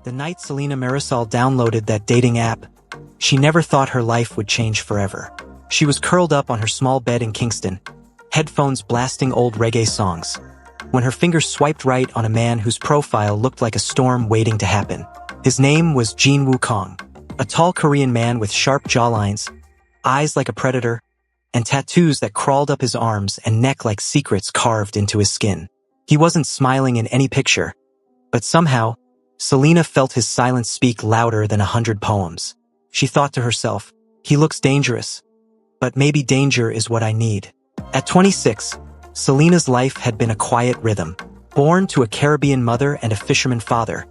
The night Selena Marisol downloaded that dating app, she never thought her life would change forever. She was curled up on her small bed in Kingston, headphones blasting old reggae songs, when her fingers swiped right on a man whose profile looked like a storm waiting to happen. His name was Jin Woo Kong, a tall Korean man with sharp jawlines, eyes like a predator, and tattoos that crawled up his arms and neck like secrets carved into his skin. He wasn't smiling in any picture, but somehow, Selena felt his silence speak louder than 100 poems. She thought to herself, he looks dangerous, but maybe danger is what I need. At 26, Selena's life had been a quiet rhythm. Born to a Caribbean mother and a fisherman father,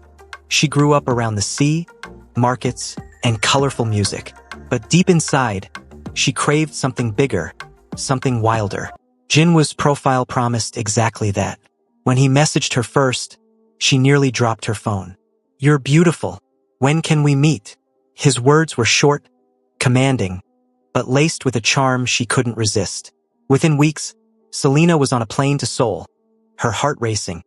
she grew up around the sea, markets, and colorful music. But deep inside, she craved something bigger, something wilder. Jinwoo's profile promised exactly that. When he messaged her first, she nearly dropped her phone. "You're beautiful. When can we meet?" His words were short, commanding, but laced with a charm she couldn't resist. Within weeks, Selena was on a plane to Seoul, her heart racing,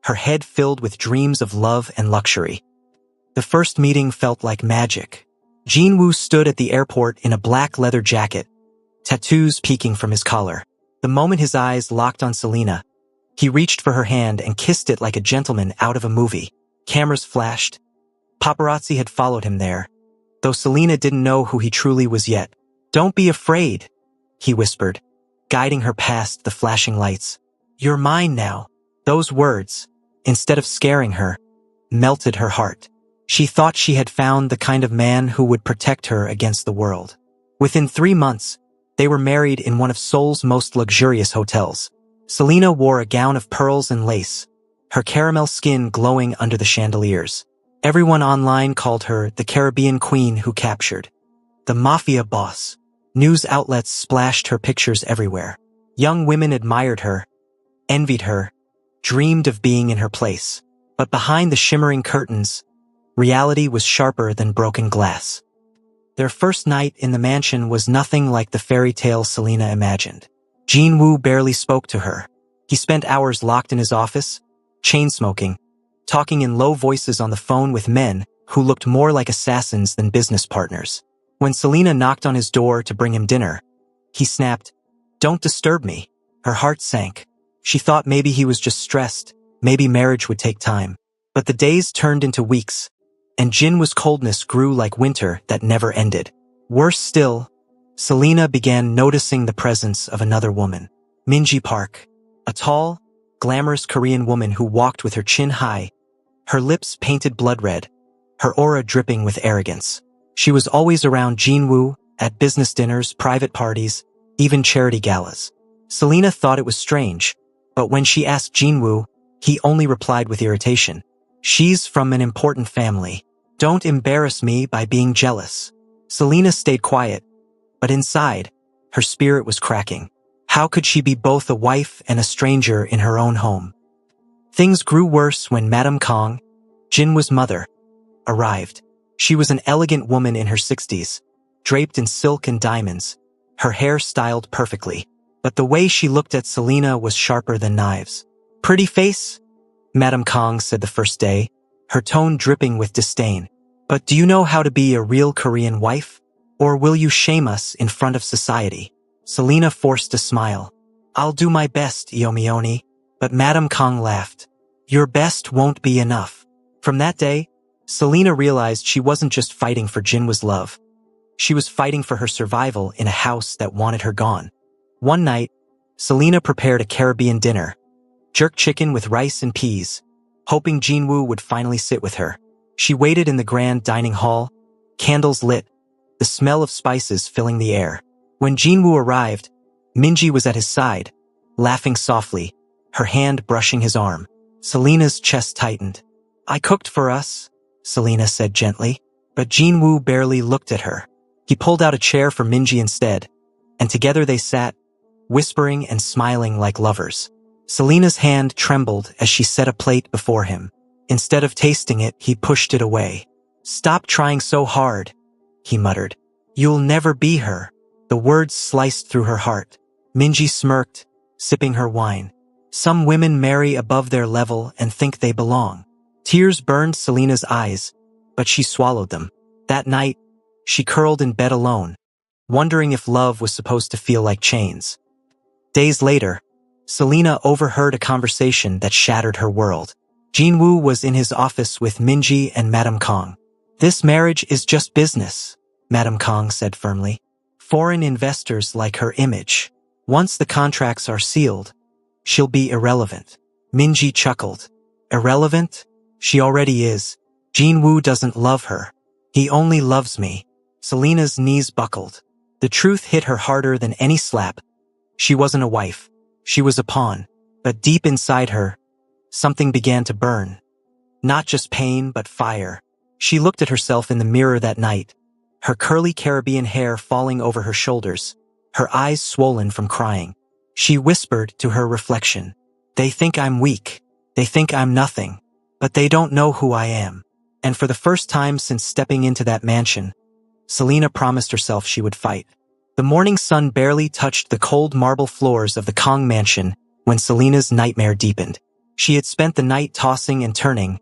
her head filled with dreams of love and luxury. The first meeting felt like magic. Jinwoo stood at the airport in a black leather jacket, tattoos peeking from his collar. The moment his eyes locked on Selena, he reached for her hand and kissed it like a gentleman out of a movie. Cameras flashed. Paparazzi had followed him there, though Selena didn't know who he truly was yet. "Don't be afraid," he whispered, guiding her past the flashing lights. "You're mine now." Those words, instead of scaring her, melted her heart. She thought she had found the kind of man who would protect her against the world. Within 3 months, they were married in one of Seoul's most luxurious hotels. Selena wore a gown of pearls and lace, her caramel skin glowing under the chandeliers. Everyone online called her the Caribbean queen who captured the mafia boss. News outlets splashed her pictures everywhere. Young women admired her, envied her, dreamed of being in her place. But behind the shimmering curtains, reality was sharper than broken glass. Their first night in the mansion was nothing like the fairy tale Selena imagined. Jinwoo barely spoke to her. He spent hours locked in his office, chain-smoking, talking in low voices on the phone with men who looked more like assassins than business partners. When Selena knocked on his door to bring him dinner, he snapped, "Don't disturb me." Her heart sank. She thought maybe he was just stressed, maybe marriage would take time. But the days turned into weeks, and Jinwoo's coldness grew like winter that never ended. Worse still, Selena began noticing the presence of another woman. Minji Park, a tall, glamorous Korean woman who walked with her chin high, her lips painted blood red, her aura dripping with arrogance. She was always around Jinwoo, at business dinners, private parties, even charity galas. Selena thought it was strange, but when she asked Jinwoo, he only replied with irritation. "She's from an important family. Don't embarrass me by being jealous." Selena stayed quiet, but inside, her spirit was cracking. How could she be both a wife and a stranger in her own home? Things grew worse when Madame Kong, Jinwoo's mother, arrived. She was an elegant woman in her 60s, draped in silk and diamonds, her hair styled perfectly. But the way she looked at Selena was sharper than knives. "Pretty face?" Madame Kong said the first day, her tone dripping with disdain. "But do you know how to be a real Korean wife? Or will you shame us in front of society?" Selena forced a smile. "I'll do my best, Yomioni." But Madame Kong laughed. "Your best won't be enough." From that day, Selena realized she wasn't just fighting for Jinwoo's love. She was fighting for her survival in a house that wanted her gone. One night, Selena prepared a Caribbean dinner, jerk chicken with rice and peas, hoping Jinwoo would finally sit with her. She waited in the grand dining hall, candles lit, the smell of spices filling the air. When Jinwoo arrived, Minji was at his side, laughing softly, her hand brushing his arm. Selena's chest tightened. "I cooked for us," Selena said gently, but Jinwoo barely looked at her. He pulled out a chair for Minji instead, and together they sat, whispering and smiling like lovers. Selena's hand trembled as she set a plate before him. Instead of tasting it, he pushed it away. "Stop trying so hard," he muttered. "You'll never be her." The words sliced through her heart. Minji smirked, sipping her wine. "Some women marry above their level and think they belong." Tears burned Selena's eyes, but she swallowed them. That night, she curled in bed alone, wondering if love was supposed to feel like chains. Days later, Selena overheard a conversation that shattered her world. Jinwoo was in his office with Minji and Madame Kong. "This marriage is just business," Madame Kong said firmly. "Foreign investors like her image. Once the contracts are sealed, she'll be irrelevant." Minji chuckled. "Irrelevant? She already is. Jinwoo doesn't love her. He only loves me." Selena's knees buckled. The truth hit her harder than any slap. She wasn't a wife. She was a pawn. But deep inside her, something began to burn. Not just pain, but fire. She looked at herself in the mirror that night, her curly Caribbean hair falling over her shoulders, her eyes swollen from crying. She whispered to her reflection, "They think I'm weak. They think I'm nothing. But they don't know who I am." And for the first time since stepping into that mansion, Selena promised herself she would fight. The morning sun barely touched the cold marble floors of the Kong mansion when Selena's nightmare deepened. She had spent the night tossing and turning,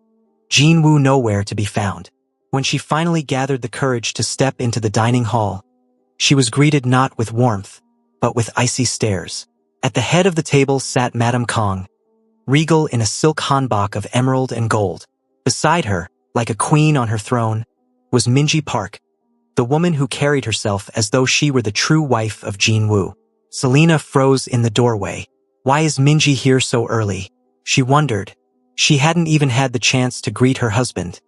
Jinwoo nowhere to be found. When she finally gathered the courage to step into the dining hall, she was greeted not with warmth, but with icy stares. At the head of the table sat Madame Kong, regal in a silk hanbok of emerald and gold. Beside her, like a queen on her throne, was Minji Park, the woman who carried herself as though she were the true wife of Jinwoo. Selena froze in the doorway. Why is Minji here so early? She wondered. She hadn't even had the chance to greet her husband.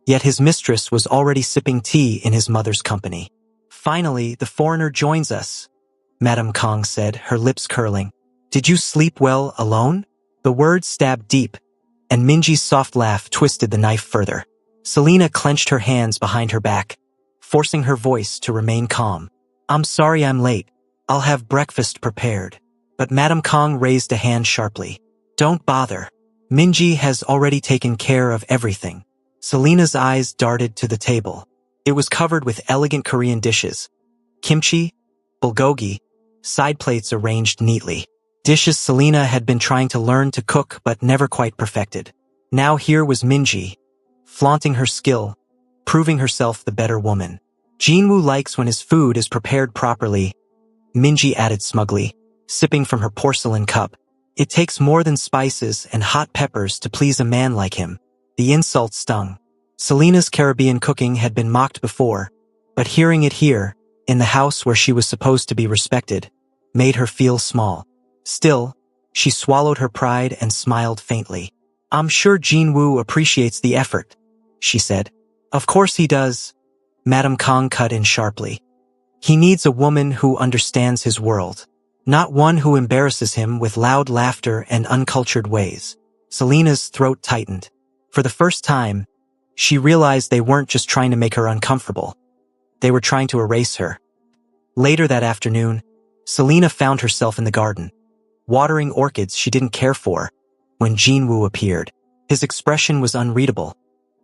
Yet his mistress was already sipping tea in his mother's company. "Finally, the foreigner joins us," Madame Kong said, her lips curling. "Did you sleep well alone?" The words stabbed deep, and Minji's soft laugh twisted the knife further. Selena clenched her hands behind her back, forcing her voice to remain calm. "I'm sorry I'm late. I'll have breakfast prepared." But Madame Kong raised a hand sharply. "Don't bother. Minji has already taken care of everything." Selena's eyes darted to the table. It was covered with elegant Korean dishes. Kimchi, bulgogi, side plates arranged neatly. Dishes Selena had been trying to learn to cook but never quite perfected. Now here was Minji, flaunting her skill, proving herself the better woman. "Jinwoo likes when his food is prepared properly," Minji added smugly, sipping from her porcelain cup. "It takes more than spices and hot peppers to please a man like him." The insult stung. Selena's Caribbean cooking had been mocked before, but hearing it here, in the house where she was supposed to be respected, made her feel small. Still, she swallowed her pride and smiled faintly. "I'm sure Jinwoo appreciates the effort," she said. "Of course he does," Madame Kong cut in sharply. "He needs a woman who understands his world, not one who embarrasses him with loud laughter and uncultured ways." Selena's throat tightened. For the first time, she realized they weren't just trying to make her uncomfortable. They were trying to erase her. Later that afternoon, Selena found herself in the garden, watering orchids she didn't care for, when Jinwoo appeared. His expression was unreadable,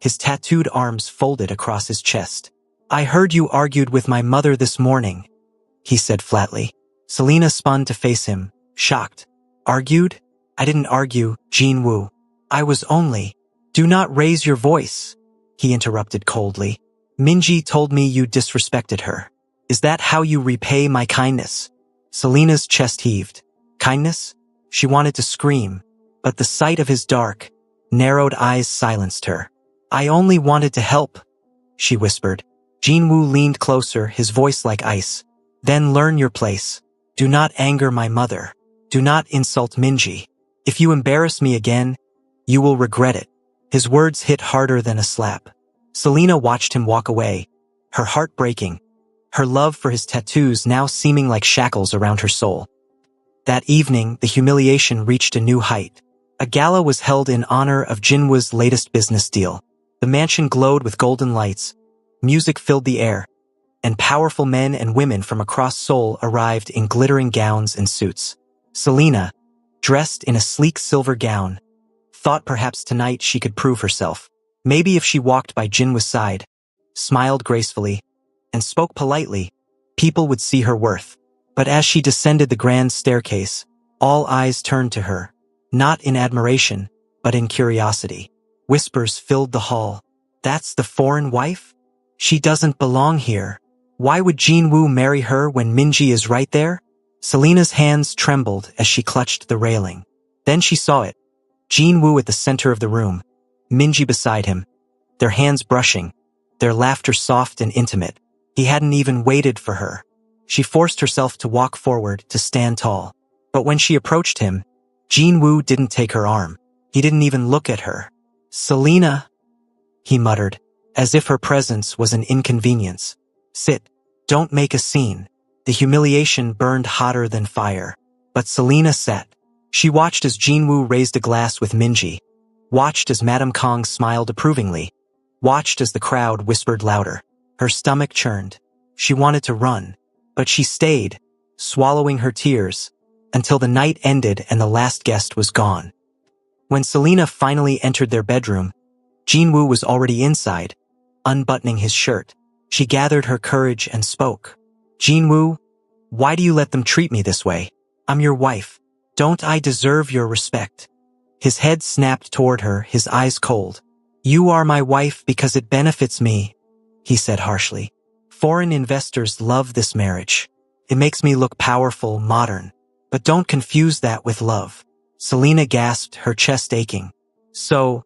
his tattooed arms folded across his chest. "I heard you argued with my mother this morning," he said flatly. Selena spun to face him, shocked. "Argued? I didn't argue, Jinwoo. I was only—" "Do not raise your voice," he interrupted coldly. "Minji told me you disrespected her. Is that how you repay my kindness?" Selena's chest heaved. Kindness? She wanted to scream, but the sight of his dark, narrowed eyes silenced her. "I only wanted to help," she whispered. Jinwoo leaned closer, his voice like ice. "Then learn your place. Do not anger my mother. Do not insult Minji. If you embarrass me again, you will regret it." His words hit harder than a slap. Selena watched him walk away, her heart breaking, her love for his tattoos now seeming like shackles around her soul. That evening, the humiliation reached a new height. A gala was held in honor of Jinwoo's latest business deal. The mansion glowed with golden lights, music filled the air, and powerful men and women from across Seoul arrived in glittering gowns and suits. Selena, dressed in a sleek silver gown, thought perhaps tonight she could prove herself. Maybe if she walked by Jinwoo's side, smiled gracefully, and spoke politely, people would see her worth. But as she descended the grand staircase, all eyes turned to her, not in admiration, but in curiosity. Whispers filled the hall. That's the foreign wife? She doesn't belong here. Why would Jinwoo marry her when Minji is right there? Selena's hands trembled as she clutched the railing. Then she saw it. Jinwoo at the center of the room, Minji beside him, their hands brushing, their laughter soft and intimate. He hadn't even waited for her. She forced herself to walk forward, to stand tall. But when she approached him, Jinwoo didn't take her arm. He didn't even look at her. "Selena," he muttered, as if her presence was an inconvenience. "Sit. Don't make a scene." The humiliation burned hotter than fire. But Selena sat. She watched as Jinwoo raised a glass with Minji, watched as Madame Kong smiled approvingly, watched as the crowd whispered louder. Her stomach churned. She wanted to run, but she stayed, swallowing her tears, until the night ended and the last guest was gone. When Selena finally entered their bedroom, Jinwoo was already inside, unbuttoning his shirt. She gathered her courage and spoke. "Jinwoo, why do you let them treat me this way? I'm your wife. Don't I deserve your respect?" His head snapped toward her, his eyes cold. "You are my wife because it benefits me," he said harshly. "Foreign investors love this marriage. It makes me look powerful, modern. But don't confuse that with love." Selena gasped, her chest aching. "So,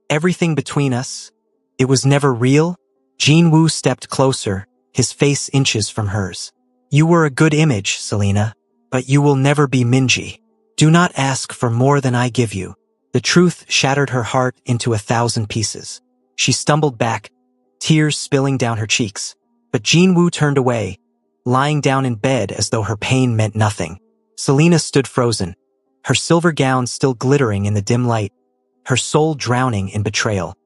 everything between us, it was never real?" Jinwoo stepped closer, his face inches from hers. "You were a good image, Selena, but you will never be Minji. Do not ask for more than I give you." The truth shattered her heart into 1,000 pieces. She stumbled back, tears spilling down her cheeks. But Jinwoo turned away, lying down in bed as though her pain meant nothing. Selena stood frozen, her silver gown still glittering in the dim light, her soul drowning in betrayal.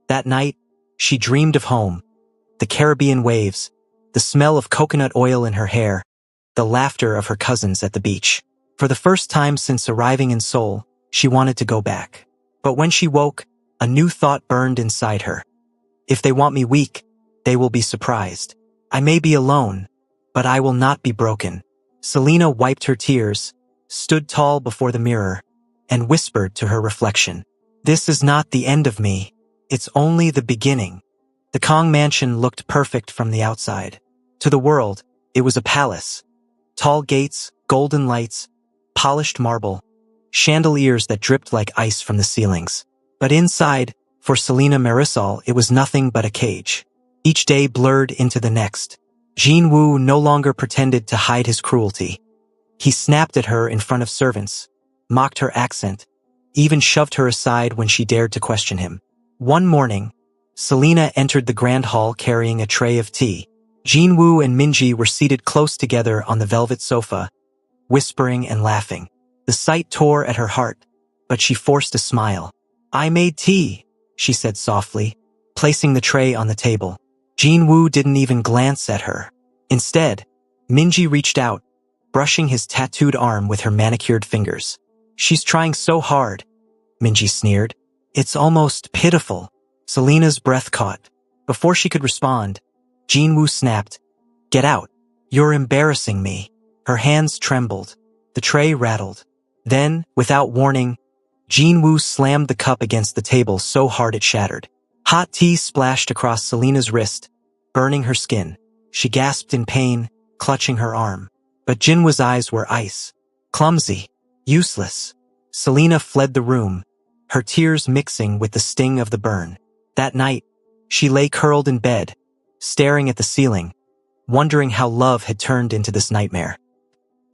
That night, she dreamed of home, the Caribbean waves, the smell of coconut oil in her hair, the laughter of her cousins at the beach. For the first time since arriving in Seoul, she wanted to go back. But when she woke, a new thought burned inside her. If they want me weak, they will be surprised. I may be alone, but I will not be broken. Selena wiped her tears, stood tall before the mirror, and whispered to her reflection, "This is not the end of me. It's only the beginning." The Kong mansion looked perfect from the outside. To the world, it was a palace. Tall gates, golden lights, polished marble, chandeliers that dripped like ice from the ceilings. But inside, for Selena Marisol, it was nothing but a cage. Each day blurred into the next. Jinwoo no longer pretended to hide his cruelty. He snapped at her in front of servants, mocked her accent, even shoved her aside when she dared to question him. One morning, Selena entered the grand hall carrying a tray of tea. Jinwoo and Minji were seated close together on the velvet sofa, whispering and laughing. The sight tore at her heart, but she forced a smile. "I made tea," she said softly, placing the tray on the table. Jinwoo didn't even glance at her. Instead, Minji reached out, brushing his tattooed arm with her manicured fingers. "She's trying so hard," Minji sneered. "It's almost pitiful." Selena's breath caught. Before she could respond, Jinwoo snapped, "Get out. You're embarrassing me." Her hands trembled. The tray rattled. Then, without warning, Jinwoo slammed the cup against the table so hard it shattered. Hot tea splashed across Selena's wrist, burning her skin. She gasped in pain, clutching her arm. But Jinwoo's eyes were ice. Clumsy. Useless. Selena fled the room, her tears mixing with the sting of the burn. That night, she lay curled in bed, staring at the ceiling, wondering how love had turned into this nightmare.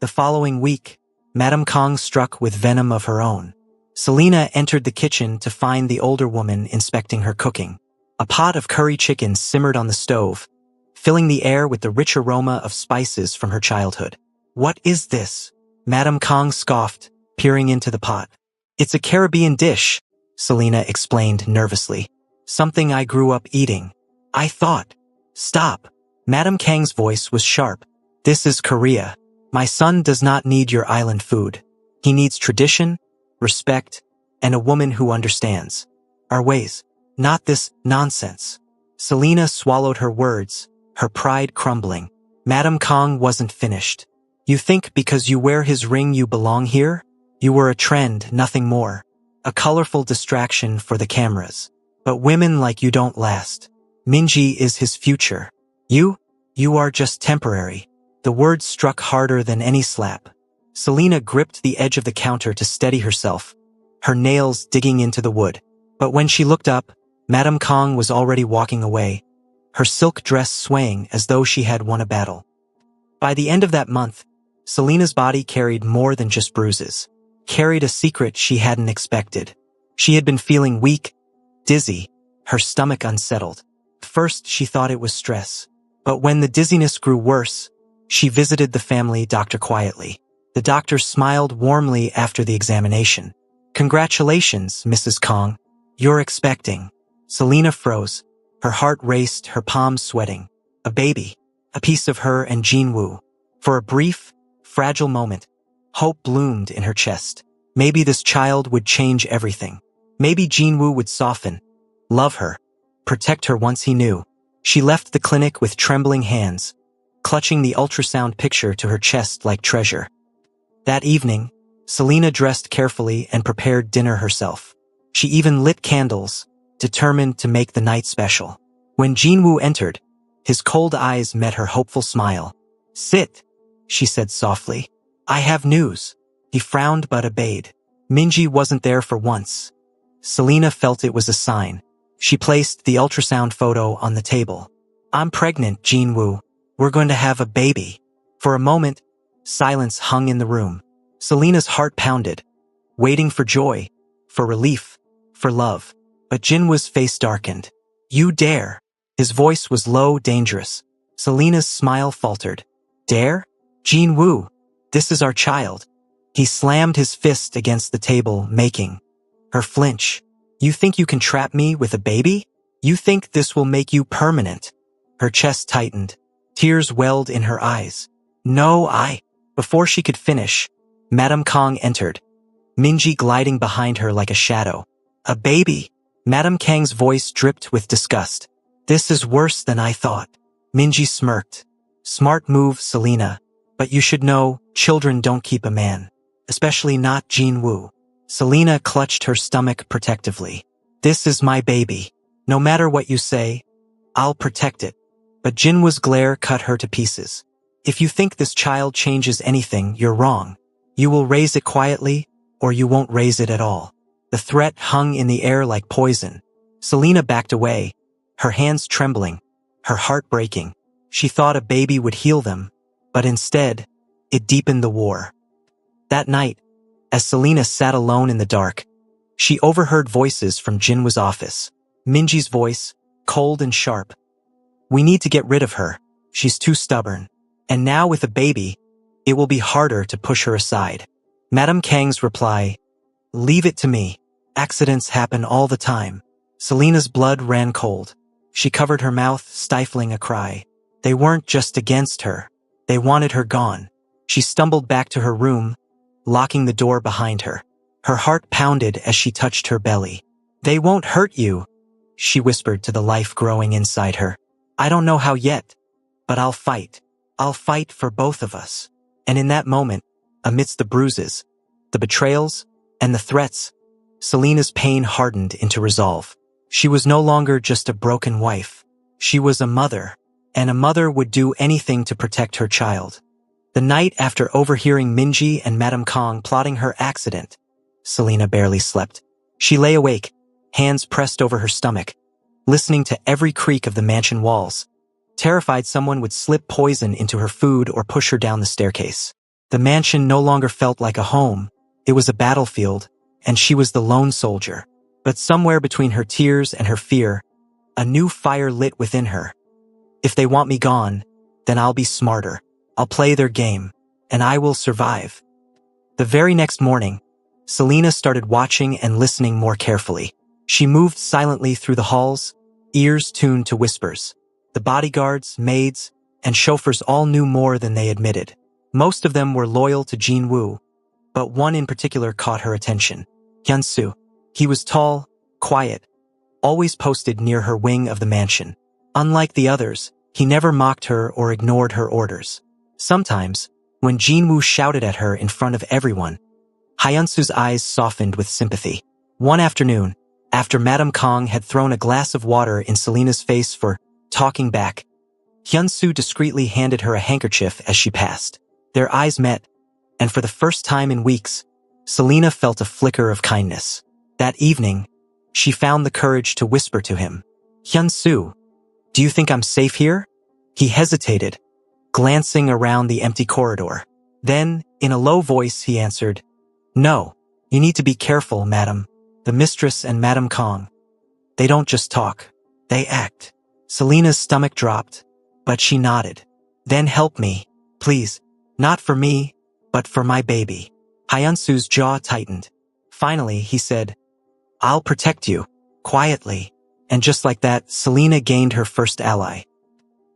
The following week, Madame Kong struck with venom of her own. Selena entered the kitchen to find the older woman inspecting her cooking. A pot of curry chicken simmered on the stove, filling the air with the rich aroma of spices from her childhood. "What is this?" Madame Kong scoffed, peering into the pot. "It's a Caribbean dish," Selena explained nervously. "Something I grew up eating." "I thought." "Stop." Madame Kang's voice was sharp. "This is Korea. My son does not need your island food. He needs tradition, respect, and a woman who understands our ways, not this nonsense." Selena swallowed her words, her pride crumbling. Madame Kong wasn't finished. "You think because you wear his ring you belong here? You were a trend, nothing more. a colorful distraction for the cameras. But women like you don't last. Minji is his future. You are just temporary. The words struck harder than any slap. Selena gripped the edge of the counter to steady herself, her nails digging into the wood. But when she looked up, Madame Kong was already walking away, her silk dress swaying as though she had won a battle. By the end of that month, Selena's body carried more than just bruises, carried a secret she hadn't expected. She had been feeling weak, dizzy, her stomach unsettled. First, she thought it was stress. But when the dizziness grew worse, she visited the family doctor quietly. The doctor smiled warmly after the examination. "Congratulations, Mrs. Kong. You're expecting." Selena froze. Her heart raced, her palms sweating. A baby. A piece of her and Jinwoo. For a brief, fragile moment, hope bloomed in her chest. Maybe this child would change everything. Maybe Jinwoo would soften, love her, protect her once he knew. She left the clinic with trembling hands, clutching the ultrasound picture to her chest like treasure. That evening, Selena dressed carefully and prepared dinner herself. She even lit candles, determined to make the night special. When Jinwoo entered, his cold eyes met her hopeful smile. "Sit," she said softly. "I have news." He frowned but obeyed. Minji wasn't there for once. Selena felt it was a sign. She placed the ultrasound photo on the table. "I'm pregnant, Jinwoo. We're going to have a baby." For a moment, silence hung in the room. Selena's heart pounded, waiting for joy, for relief, for love. But Jinwoo's face darkened. "You dare." His voice was low, dangerous. Selena's smile faltered. "Dare? Jinwoo, this is our child." He slammed his fist against the table, making her flinch. "You think you can trap me with a baby? You think this will make you permanent?" Her chest tightened. Tears welled in her eyes. "No, I—" Before she could finish, Madame Kong entered, Minji gliding behind her like a shadow. "A baby?" Madame Kang's voice dripped with disgust. "This is worse than I thought." Minji smirked. "Smart move, Selena. But you should know, children don't keep a man. Especially not Jinwoo." Selena clutched her stomach protectively. "This is my baby. No matter what you say, I'll protect it." But Jinwoo's glare cut her to pieces. "If you think this child changes anything, you're wrong. You will raise it quietly, or you won't raise it at all." The threat hung in the air like poison. Selena backed away, her hands trembling, her heart breaking. She thought a baby would heal them, but instead, it deepened the war. That night, as Selena sat alone in the dark, she overheard voices from Jinwoo's office. Minji's voice, cold and sharp. "We need to get rid of her. She's too stubborn. And now with a baby, it will be harder to push her aside." Madame Kang's reply, "Leave it to me. Accidents happen all the time." Selena's blood ran cold. She covered her mouth, stifling a cry. They weren't just against her. They wanted her gone. She stumbled back to her room, locking the door behind her. Her heart pounded as she touched her belly. "They won't hurt you," she whispered to the life growing inside her. "I don't know how yet, but I'll fight. I'll fight for both of us." And in that moment, amidst the bruises, the betrayals, and the threats, Selena's pain hardened into resolve. She was no longer just a broken wife. She was a mother, and a mother would do anything to protect her child. The night after overhearing Minji and Madame Kong plotting her accident, Selena barely slept. She lay awake, hands pressed over her stomach, listening to every creak of the mansion walls, terrified someone would slip poison into her food or push her down the staircase. The mansion no longer felt like a home. It was a battlefield, and she was the lone soldier. But somewhere between her tears and her fear, a new fire lit within her. "If they want me gone, then I'll be smarter. I'll play their game, and I will survive." The very next morning, Selena started watching and listening more carefully. She moved silently through the halls, ears tuned to whispers. The bodyguards, maids, and chauffeurs all knew more than they admitted. Most of them were loyal to Jinwoo, but one in particular caught her attention. Hyunsu. He was tall, quiet, always posted near her wing of the mansion. Unlike the others, he never mocked her or ignored her orders. Sometimes, when Jinwoo shouted at her in front of everyone, Hyunsu's eyes softened with sympathy. One afternoon, after Madame Kong had thrown a glass of water in Selena's face for talking back, Hyun-soo discreetly handed her a handkerchief as she passed. Their eyes met, and for the first time in weeks, Selena felt a flicker of kindness. That evening, she found the courage to whisper to him, "Hyun-soo, do you think I'm safe here?" He hesitated, glancing around the empty corridor. Then, in a low voice, he answered, "No, you need to be careful, madam. The mistress and Madame Kong. They don't just talk, they act." Selena's stomach dropped, but she nodded. "Then help me, please. Not for me, but for my baby." Hyun-soo's jaw tightened. Finally, he said, "I'll protect you," quietly. And just like that, Selena gained her first ally.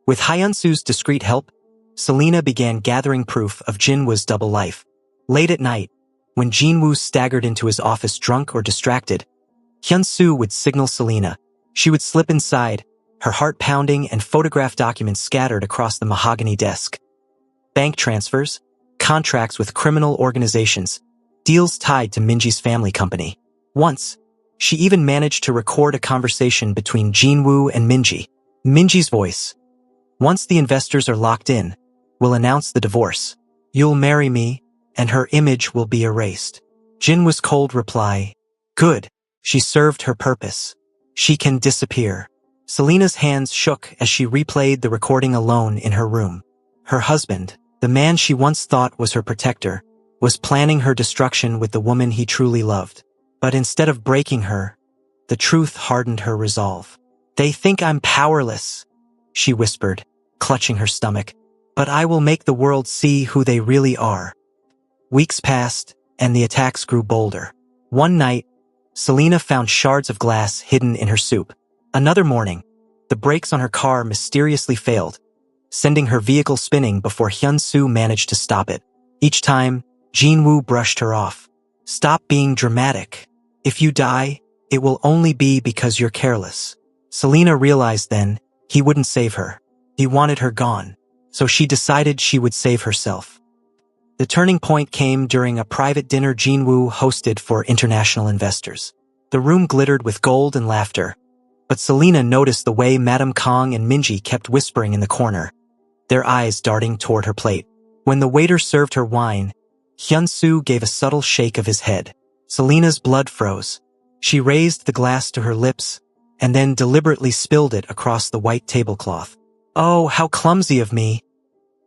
With Hyun-soo's discreet help, Selena began gathering proof of Jinwoo's double life. Late at night, when Jinwoo staggered into his office drunk or distracted, Hyun-soo would signal Selena. She would slip inside, her heart pounding and photograph documents scattered across the mahogany desk. Bank transfers, contracts with criminal organizations, deals tied to Minji's family company. Once, she even managed to record a conversation between Jinwoo and Minji. Minji's voice, "Once the investors are locked in, we'll announce the divorce. You'll marry me, and her image will be erased." Jinwoo's cold reply, "Good. She served her purpose. She can disappear." Selena's hands shook as she replayed the recording alone in her room. Her husband, the man she once thought was her protector, was planning her destruction with the woman he truly loved. But instead of breaking her, the truth hardened her resolve. "They think I'm powerless," she whispered, clutching her stomach. "But I will make the world see who they really are." Weeks passed, and the attacks grew bolder. One night, Selena found shards of glass hidden in her soup. Another morning, the brakes on her car mysteriously failed, sending her vehicle spinning before Hyun-soo managed to stop it. Each time, Jinwoo brushed her off. "Stop being dramatic. If you die, it will only be because you're careless." Selena realized then he wouldn't save her. He wanted her gone, so she decided she would save herself. The turning point came during a private dinner Jinwoo hosted for international investors. The room glittered with gold and laughter, but Selena noticed the way Madame Kong and Minji kept whispering in the corner, their eyes darting toward her plate. When the waiter served her wine, Hyun-soo gave a subtle shake of his head. Selena's blood froze. She raised the glass to her lips, and then deliberately spilled it across the white tablecloth. "Oh, how clumsy of me,"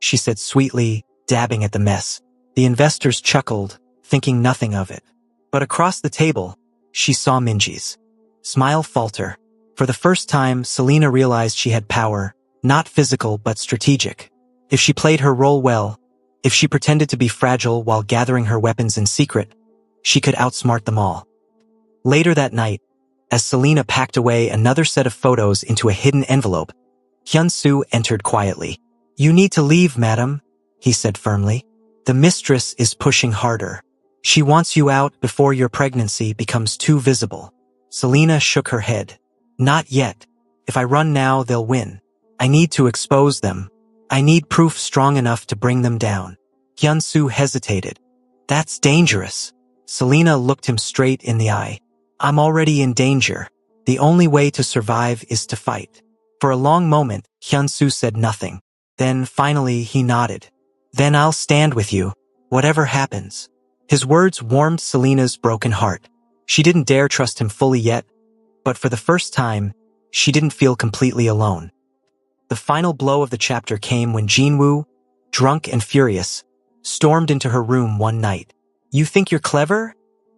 she said sweetly, dabbing at the mess. The investors chuckled, thinking nothing of it. But across the table, she saw Minji's smile falter. For the first time, Selena realized she had power, not physical but strategic. If she played her role well, if she pretended to be fragile while gathering her weapons in secret, she could outsmart them all. Later that night, as Selena packed away another set of photos into a hidden envelope, Hyun-soo entered quietly. "You need to leave, madam," he said firmly. "The mistress is pushing harder. She wants you out before your pregnancy becomes too visible." Selena shook her head. "Not yet. If I run now, they'll win. I need to expose them. I need proof strong enough to bring them down." Hyun-soo hesitated. "That's dangerous." Selena looked him straight in the eye. "I'm already in danger. The only way to survive is to fight." For a long moment, Hyun-soo said nothing. Then finally he nodded. "Then I'll stand with you, whatever happens." His words warmed Selena's broken heart. She didn't dare trust him fully yet, but for the first time, she didn't feel completely alone. The final blow of the chapter came when Jinwoo, drunk and furious, stormed into her room one night. "You think you're clever?"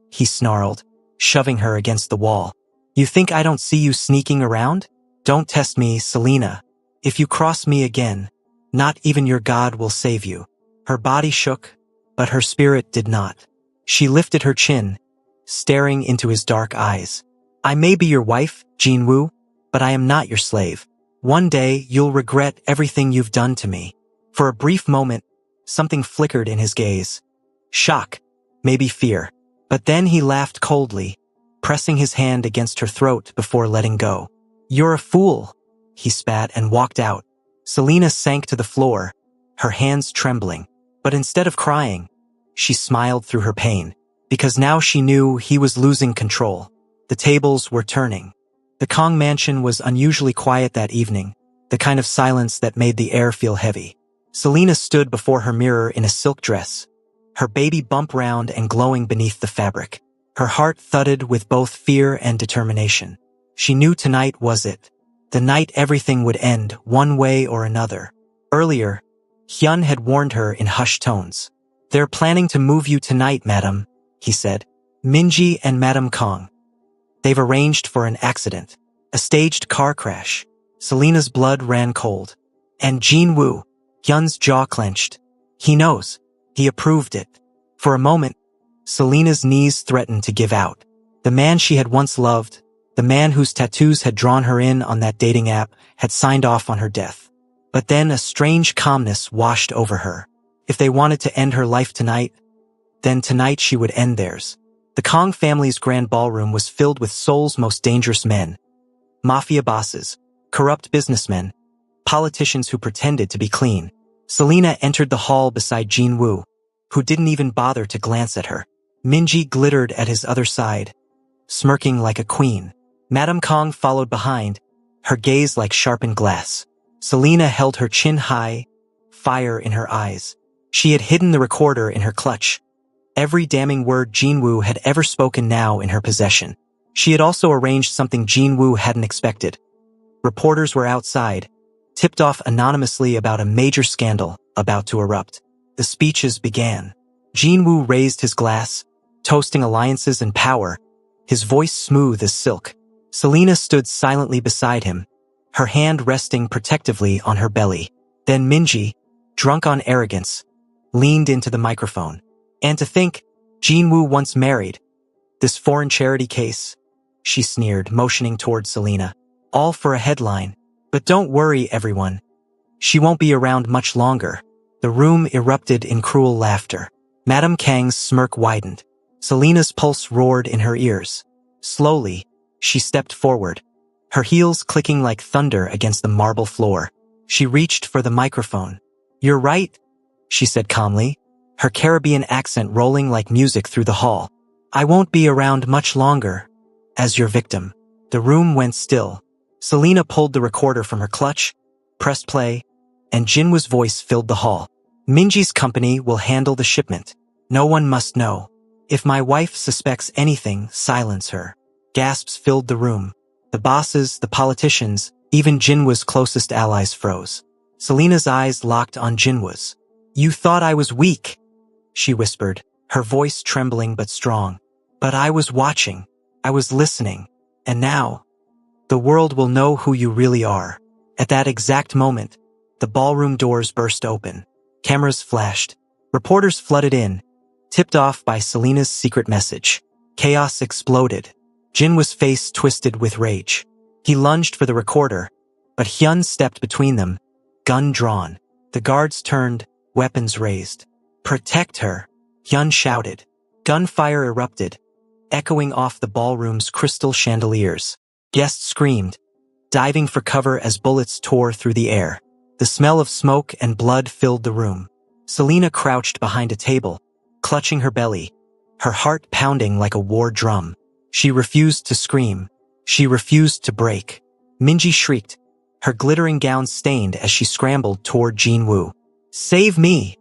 he snarled, shoving her against the wall. "You think I don't see you sneaking around? Don't test me, Selena. If you cross me again, not even your God will save you." Her body shook, but her spirit did not. She lifted her chin, staring into his dark eyes. "I may be your wife, Jinwoo, but I am not your slave. One day you'll regret everything you've done to me." For a brief moment, something flickered in his gaze. Shock, maybe fear. But then he laughed coldly, pressing his hand against her throat before letting go. "You're a fool," he spat and walked out. Selena sank to the floor, her hands trembling. But instead of crying, she smiled through her pain. because now she knew he was losing control. The tables were turning. The Kong mansion was unusually quiet that evening, the kind of silence that made the air feel heavy. Selena stood before her mirror in a silk dress, her baby bump round and glowing beneath the fabric. Her heart thudded with both fear and determination. She knew tonight was it. The night everything would end, one way or another. Earlier, Hyun had warned her in hushed tones. "They're planning to move you tonight, madam," he said. "Minji and Madam Kong. They've arranged for an accident. A staged car crash." Selena's blood ran cold. "And Jin-woo." Hyun's jaw clenched. "He knows. He approved it." For a moment, Selena's knees threatened to give out. The man she had once loved, the man whose tattoos had drawn her in on that dating app, had signed off on her death. But then a strange calmness washed over her. If they wanted to end her life tonight, then tonight she would end theirs. The Kong family's grand ballroom was filled with Seoul's most dangerous men. Mafia bosses, corrupt businessmen, politicians who pretended to be clean. Selena entered the hall beside Jin-woo, who didn't even bother to glance at her. Minji glittered at his other side, smirking like a queen. Madam Kong followed behind, her gaze like sharpened glass. Selena held her chin high, fire in her eyes. She had hidden the recorder in her clutch, every damning word Jin-woo had ever spoken now in her possession. She had also arranged something Jin-woo hadn't expected. Reporters were outside, tipped off anonymously about a major scandal about to erupt. The speeches began. Jin-woo raised his glass, toasting alliances and power, his voice smooth as silk. Selena stood silently beside him, her hand resting protectively on her belly. Then Minji, drunk on arrogance, leaned into the microphone. "And to think, Jin-woo once married. This foreign charity case," she sneered, motioning toward Selena. "All for a headline. But don't worry, everyone. She won't be around much longer." The room erupted in cruel laughter. Madame Kang's smirk widened. Selena's pulse roared in her ears. Slowly, she stepped forward, her heels clicking like thunder against the marble floor. She reached for the microphone. "You're right," she said calmly, her Caribbean accent rolling like music through the hall. "I won't be around much longer, as your victim." The room went still. Selena pulled the recorder from her clutch, pressed play, and Jinwoo's voice filled the hall. "Minji's company will handle the shipment. No one must know. If my wife suspects anything, silence her." Gasps filled the room. The bosses, the politicians, even Jinwoo's closest allies froze. Selena's eyes locked on Jinwoo's. "You thought I was weak," she whispered, her voice trembling but strong. "But I was watching. I was listening. And now, the world will know who you really are." At that exact moment, the ballroom doors burst open. Cameras flashed. Reporters flooded in, tipped off by Selena's secret message. Chaos exploded. Jinwoo's face twisted with rage. He lunged for the recorder, but Hyun stepped between them, gun drawn. The guards turned, weapons raised. "Protect her," Hyun shouted. Gunfire erupted, echoing off the ballroom's crystal chandeliers. Guests screamed, diving for cover as bullets tore through the air. The smell of smoke and blood filled the room. Selena crouched behind a table, clutching her belly, her heart pounding like a war drum. She refused to scream. She refused to break. Minji shrieked, her glittering gown stained as she scrambled toward Jin-woo. "Save me!"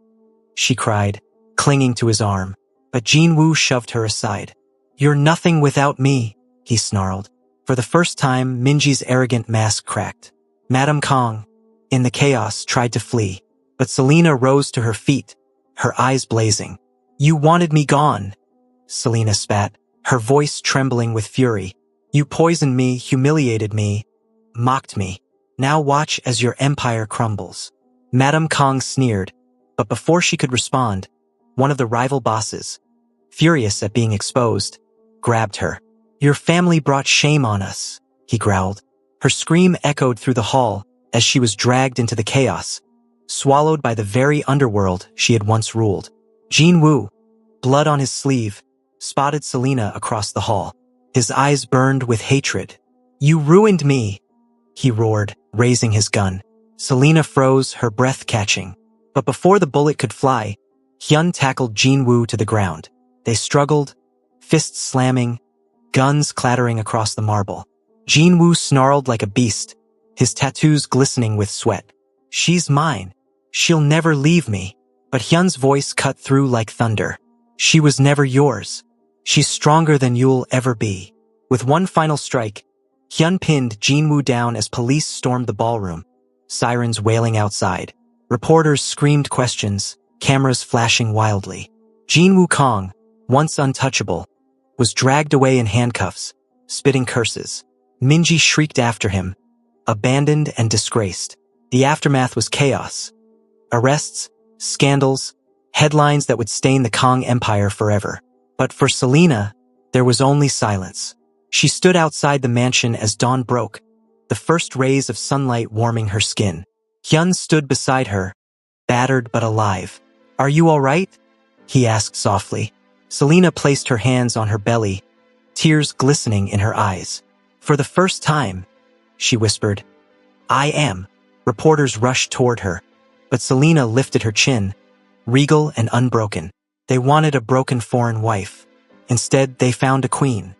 she cried, clinging to his arm. But Jin-woo shoved her aside. "You're nothing without me," he snarled. For the first time, Minji's arrogant mask cracked. Madam Kong, in the chaos, tried to flee, but Selena rose to her feet, her eyes blazing. "You wanted me gone," Selena spat, her voice trembling with fury. "You poisoned me, humiliated me, mocked me. Now watch as your empire crumbles." Madam Kong sneered, but before she could respond, one of the rival bosses, furious at being exposed, grabbed her. "Your family brought shame on us," he growled. Her scream echoed through the hall as she was dragged into the chaos, swallowed by the very underworld she had once ruled. Jin-woo, blood on his sleeve, spotted Selena across the hall. His eyes burned with hatred. "You ruined me," he roared, raising his gun. Selena froze, her breath catching. But before the bullet could fly, Hyun tackled Jin-woo to the ground. They struggled, fists slamming, guns clattering across the marble. Jinwoo snarled like a beast, his tattoos glistening with sweat. She's mine. She'll never leave me. But Hyun's voice cut through like thunder. She was never yours. She's stronger than you'll ever be. With one final strike, Hyun pinned Jinwoo down as police stormed the ballroom, sirens wailing outside. Reporters screamed questions, cameras flashing wildly. Jinwoo Kong, once untouchable, was dragged away in handcuffs, spitting curses. Minji shrieked after him, abandoned and disgraced. The aftermath was chaos. Arrests, scandals, headlines that would stain the Kong Empire forever. But for Selena, there was only silence. She stood outside the mansion as dawn broke, the first rays of sunlight warming her skin. Hyun stood beside her, battered but alive. "Are you all right?" he asked softly. Selena placed her hands on her belly, tears glistening in her eyes. "For the first time," she whispered, "I am." Reporters rushed toward her, but Selena lifted her chin, regal and unbroken. They wanted a broken foreign wife. Instead, they found a queen.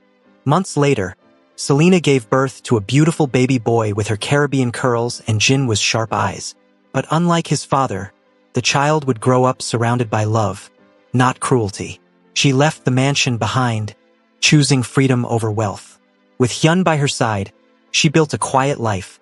Months later, Selena gave birth to a beautiful baby boy with her Caribbean curls and Jinwoo's sharp eyes. But unlike his father, the child would grow up surrounded by love, not cruelty. She left the mansion behind, choosing freedom over wealth. With Hyun by her side, she built a quiet life,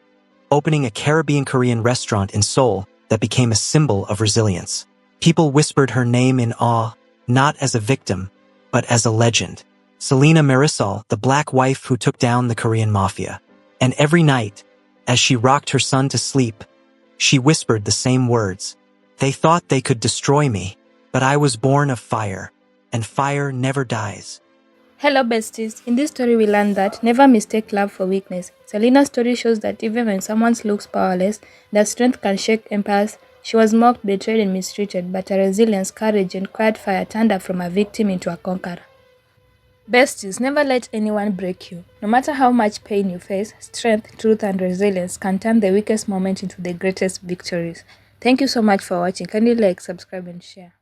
opening a Caribbean-Korean restaurant in Seoul that became a symbol of resilience. People whispered her name in awe, not as a victim, but as a legend. Selena Marisol, the black wife who took down the Korean mafia. And every night, as she rocked her son to sleep, she whispered the same words. "They thought they could destroy me, but I was born of fire, and fire never dies." Hello besties, in this story we learned that never mistake love for weakness. Selena's story shows that even when someone looks powerless, that strength can shake empires. She was mocked, betrayed and mistreated, but her resilience, courage and quiet fire turned her from a victim into a conqueror. Besties, never let anyone break you. No matter how much pain you face, strength, truth and resilience can turn the weakest moment into the greatest victories. Thank you so much for watching. Kindly like, subscribe and share.